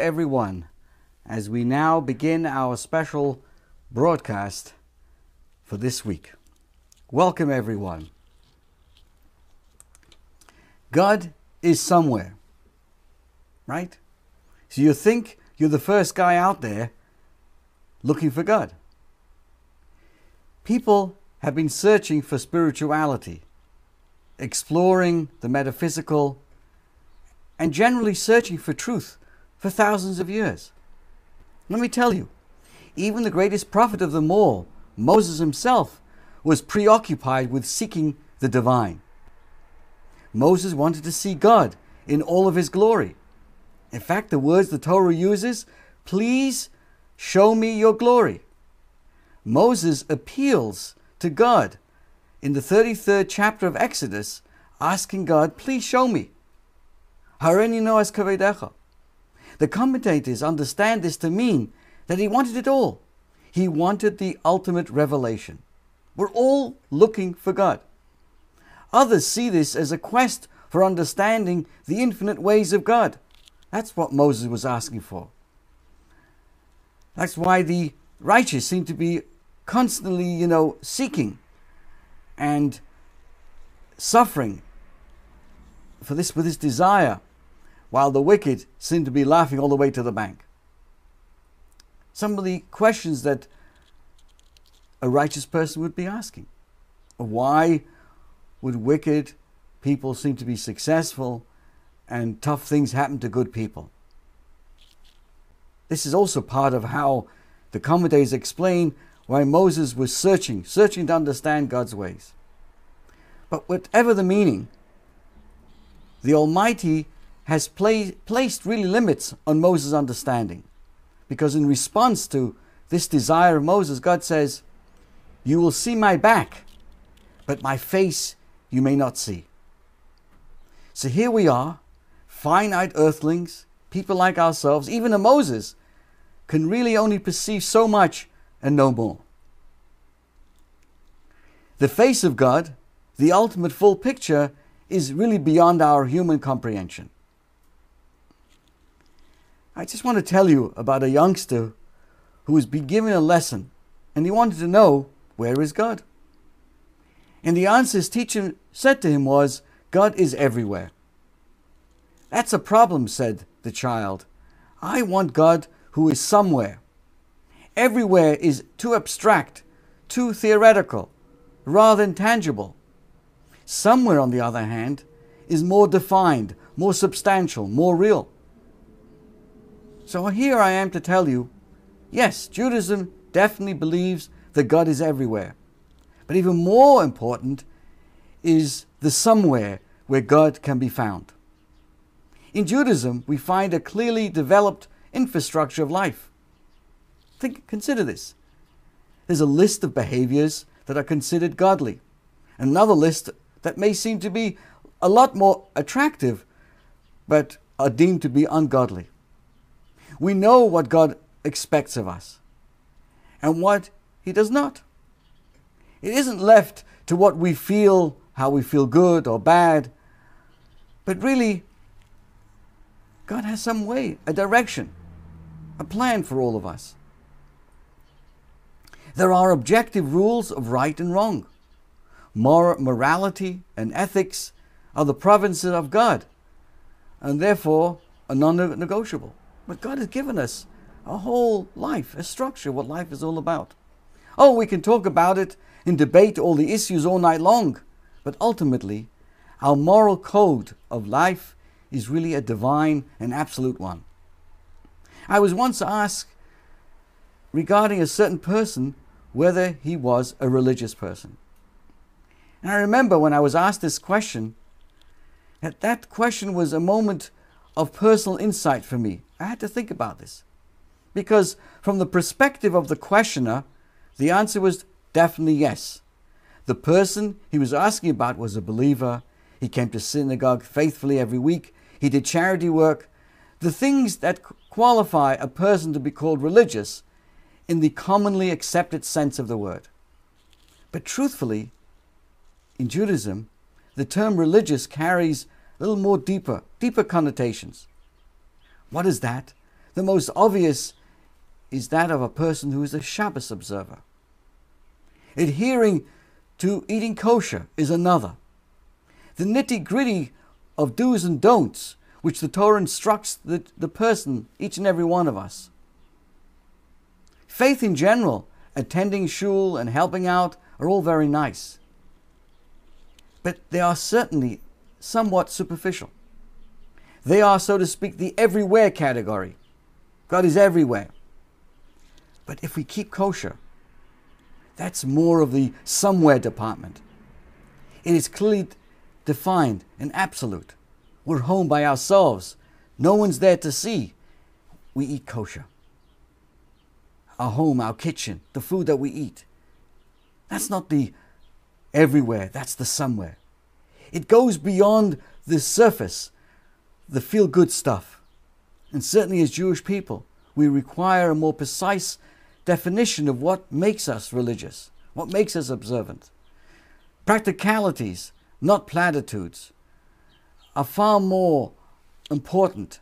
everyone, as we now begin our special broadcast for this week. Welcome everyone. God is somewhere, right? So you think you're the first guy out there looking for God. People have been searching for spirituality, exploring the metaphysical, and generally searching for truth for thousands of years. Let me tell you, even the greatest prophet of them all, Moses himself, was preoccupied with seeking the divine. Moses wanted to see God in all of his glory. In fact, the words the Torah uses, "Please show me your glory." Moses appeals to God in the 33rd chapter of Exodus, asking God, "Please show me. Harini noas kavedecha." The commentators understand this to mean that he wanted it all. He wanted the ultimate revelation. We're all looking for God. Others see this as a quest for understanding the infinite ways of God. That's what Moses was asking for. That's why the righteous seem to be constantly, seeking and suffering for this with this desire, while the wicked seem to be laughing all the way to the bank. Some of the questions that a righteous person would be asking. Why would wicked people seem to be successful and tough things happen to good people? This is also part of how the commentators explain why Moses was searching to understand God's ways. But whatever the meaning, the Almighty has placed really limits on Moses' understanding. Because in response to this desire of Moses, God says, "You will see my back, but my face you may not see." So here we are, finite earthlings, people like ourselves, even a Moses can really only perceive so much and no more. The face of God, the ultimate full picture, is really beyond our human comprehension. I just want to tell you about a youngster who was being given a lesson, and he wanted to know, where is God? And the answer his teacher said to him was, God is everywhere. That's a problem, said the child. I want God who is somewhere. Everywhere is too abstract, too theoretical, rather than tangible. Somewhere, on the other hand, is more defined, more substantial, more real. So here I am to tell you, yes, Judaism definitely believes that God is everywhere. But even more important is the somewhere where God can be found. In Judaism, we find a clearly developed infrastructure of life. Consider this. There's a list of behaviors that are considered godly. Another list that may seem to be a lot more attractive, but are deemed to be ungodly. We know what God expects of us and what He does not. It isn't left to what we feel, how we feel good or bad, but really, God has some way, a direction, a plan for all of us. There are objective rules of right and wrong. Morality and ethics are the provinces of God, and therefore are non-negotiable. But God has given us a whole life, a structure, what life is all about. Oh, we can talk about it and debate all the issues all night long, but ultimately, our moral code of life is really a divine and absolute one. I was once asked regarding a certain person whether he was a religious person. And I remember when I was asked this question, that question was a moment of personal insight for me. I had to think about this. Because from the perspective of the questioner, the answer was definitely yes. The person he was asking about was a believer. He came to synagogue faithfully every week. He did charity work. The things that qualify a person to be called religious in the commonly accepted sense of the word. But truthfully, in Judaism, the term religious carries a little more deeper connotations. What is that? The most obvious is that of a person who is a Shabbos observer. Adhering to eating kosher is another. The nitty-gritty of do's and don'ts, which the Torah instructs the person, each and every one of us. Faith in general, attending shul and helping out, are all very nice. But they are certainly somewhat superficial. They are, so to speak, the everywhere category. God is everywhere. But if we keep kosher, that's more of the somewhere department. It is clearly defined and absolute. We're home by ourselves. No one's there to see. We eat kosher. Our home, our kitchen, the food that we eat. That's not the everywhere, that's the somewhere. It goes beyond the surface, the feel-good stuff. And certainly as Jewish people, we require a more precise definition of what makes us religious, what makes us observant. Practicalities, not platitudes, are far more important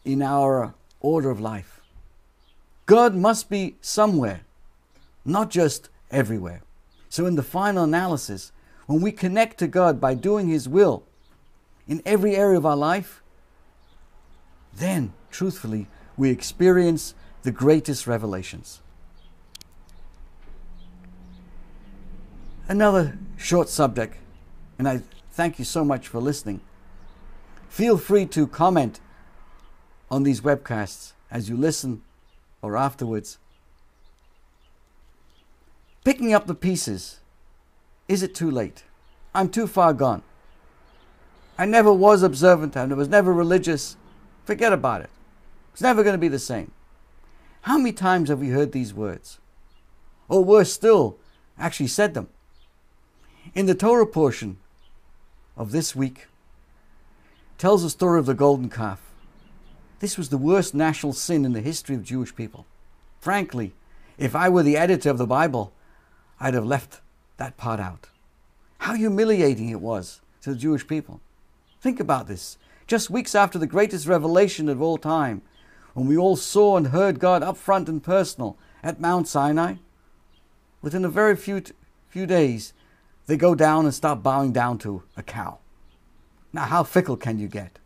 in our order of life. God must be somewhere, not just everywhere. So in the final analysis, when we connect to God by doing His will in every area of our life, then, truthfully, we experience the greatest revelations. Another short subject, and I thank you so much for listening. Feel free to comment on these webcasts as you listen or afterwards. Picking up the pieces. Is it too late? I'm too far gone. I never was observant. I was never religious. Forget about it. It's never going to be the same. How many times have we heard these words? Or worse still, actually said them? In the Torah portion of this week, tells the story of the golden calf. This was the worst national sin in the history of Jewish people. Frankly, if I were the editor of the Bible, I'd have left that part out. How humiliating it was to the Jewish people. Think about this. Just weeks after the greatest revelation of all time, when we all saw and heard God up front and personal at Mount Sinai, within a very few days, they go down and start bowing down to a cow. Now, how fickle can you get?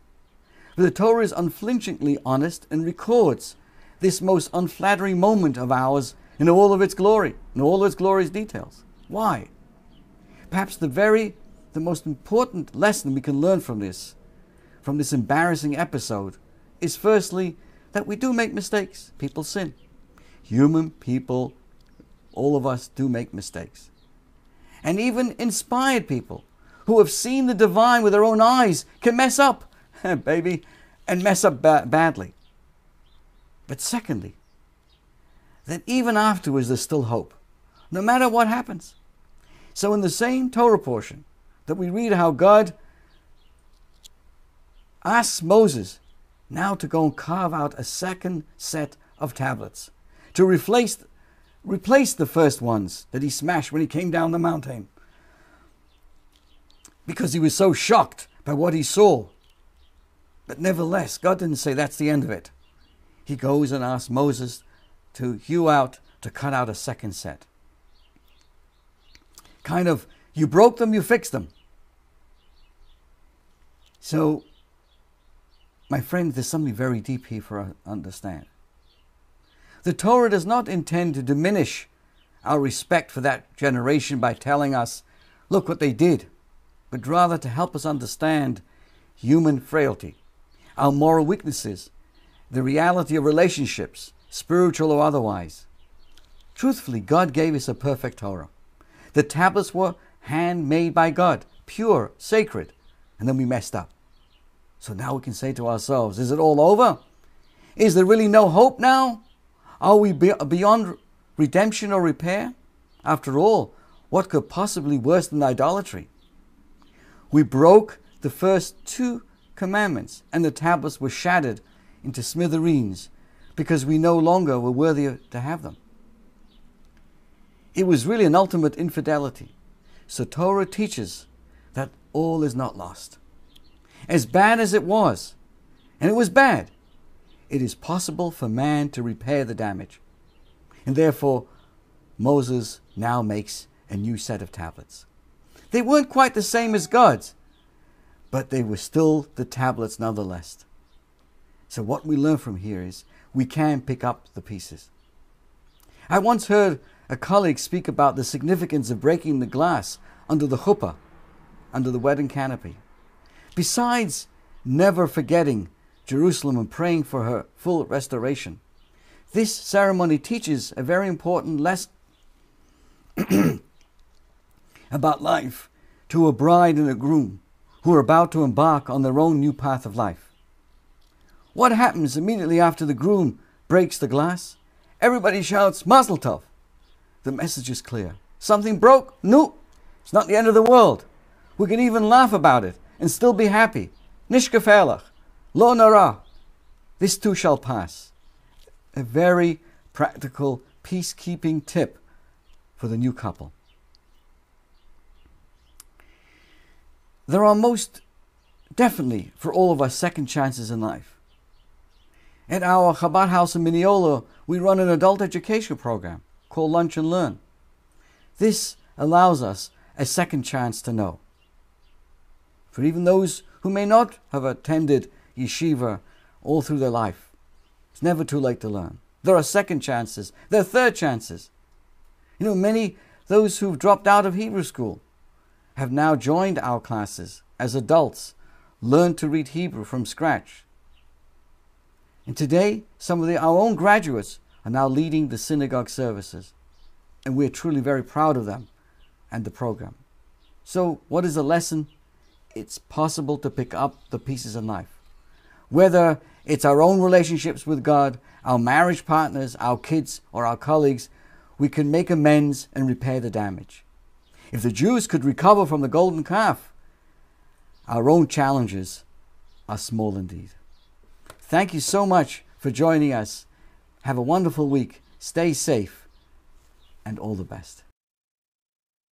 But the Torah is unflinchingly honest and records this most unflattering moment of ours in all of its glory, in all of its glorious details. Why? Perhaps the most important lesson we can learn from this embarrassing episode, is firstly that we do make mistakes. People sin. Human people, all of us do make mistakes. And even inspired people who have seen the divine with their own eyes can mess up, baby, and mess up badly. But secondly, that even afterwards there's still hope, no matter what happens. So in the same Torah portion that we read how God asks Moses now to go and carve out a second set of tablets to replace the first ones that he smashed when he came down the mountain, because he was so shocked by what he saw. But nevertheless, God didn't say that's the end of it. He goes and asks Moses to cut out a second set. Kind of, you broke them, you fixed them. So, my friend, there's something very deep here for us to understand. The Torah does not intend to diminish our respect for that generation by telling us, look what they did, but rather to help us understand human frailty, our moral weaknesses, the reality of relationships, spiritual or otherwise. Truthfully, God gave us a perfect Torah. The tablets were handmade by God, pure, sacred, and then we messed up. So now we can say to ourselves, is it all over? Is there really no hope now? Are we beyond redemption or repair? After all, what could possibly be worse than idolatry? We broke the first 2 commandments, and the tablets were shattered into smithereens because we no longer were worthy to have them. It was really an ultimate infidelity. So Torah teaches that all is not lost. As bad as it was, and it was bad, it is possible for man to repair the damage. And therefore, Moses now makes a new set of tablets. They weren't quite the same as God's, but they were still the tablets nonetheless. So what we learn from here is we can pick up the pieces. I once heard a colleague speak about the significance of breaking the glass under the chuppah, under the wedding canopy. Besides never forgetting Jerusalem and praying for her full restoration, this ceremony teaches a very important lesson about life to a bride and a groom who are about to embark on their own new path of life. What happens immediately after the groom breaks the glass? Everybody shouts, Mazel Tov. The message is clear. Something broke? No, it's not the end of the world. We can even laugh about it and still be happy. Nish gefährlich, lo nara. This too shall pass. A very practical peacekeeping tip for the new couple. There are most definitely for all of us second chances in life. At our Chabad house in Mineola, we run an adult education program called Lunch and Learn. This allows us a second chance to know. For even those who may not have attended yeshiva all through their life, it's never too late to learn. There are second chances. There are third chances. Many, those who've dropped out of Hebrew school, have now joined our classes as adults, learned to read Hebrew from scratch. And today, some of our own graduates are now leading the synagogue services. And we're truly very proud of them and the program. So, what is the lesson? It's possible to pick up the pieces in life. Whether it's our own relationships with God, our marriage partners, our kids, or our colleagues, we can make amends and repair the damage. If the Jews could recover from the golden calf, our own challenges are small indeed. Thank you so much for joining us. Have a wonderful week. Stay safe and all the best.